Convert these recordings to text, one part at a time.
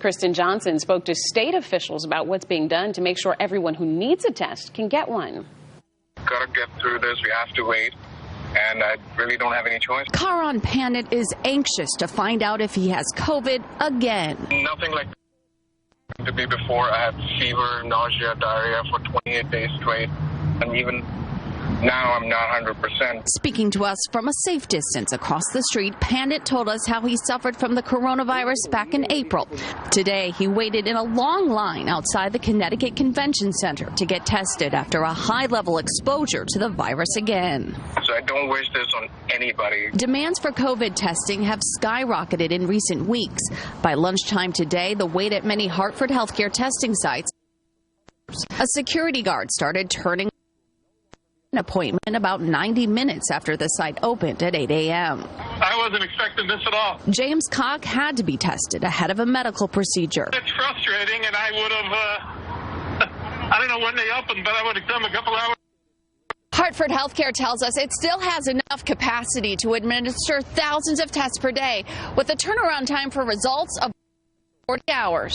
Kristen Johnson spoke to state officials about what's being done to make sure everyone who needs a test can get one. Gotta get through this. We have to wait. And I really don't have any choice. Caron Pandit is anxious to find out if he has COVID again. Nothing like to be before. I had fever, nausea, diarrhea for 28 days straight. And even now I'm not 100%. Speaking to us from a safe distance across the street, Pandit told us how he suffered from the coronavirus back in April. Today, he waited in a long line outside the Connecticut Convention Center to get tested after a high-level exposure to the virus again. So I don't wish this on anybody. Demands for COVID testing have skyrocketed in recent weeks. By lunchtime today, the wait at many Hartford healthcare testing sites. A security guard started turning an appointment about 90 minutes after the site opened at 8 a.m. I wasn't expecting this at all. James Cock had to be tested ahead of a medical procedure. It's frustrating, and I would have, I don't know when they opened, but I would have come a couple hours. Hartford Healthcare tells us it still has enough capacity to administer thousands of tests per day, with a turnaround time for results of 40 hours.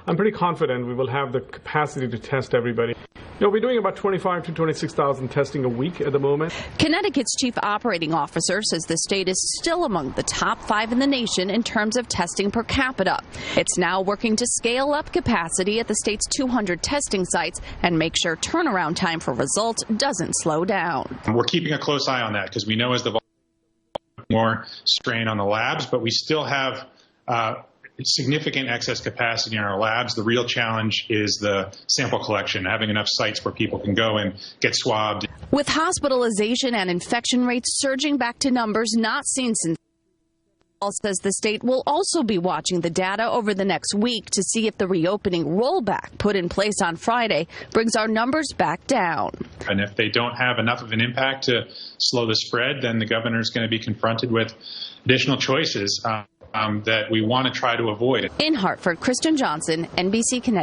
I'm pretty confident we will have the capacity to test everybody. We're doing about 25 to 26,000 testing a week at the moment. Connecticut's chief operating officer says the state is still among the top 5 in the nation in terms of testing per capita. It's now working to scale up capacity at the state's 200 testing sites and make sure turnaround time for results doesn't slow down. We're keeping a close eye on that because we know as the more strain on the labs, but we still have significant excess capacity in our labs. The real challenge is the sample collection, having enough sites where people can go and get swabbed. With hospitalization and infection rates surging back to numbers not seen since, says the state will also be watching the data over the next week to see if the reopening rollback put in place on Friday brings our numbers back down. And if they don't have enough of an impact to slow the spread, then the governor is going to be confronted with additional choices that we want to try to avoid. In Hartford, Kristen Johnson, NBC Connecticut.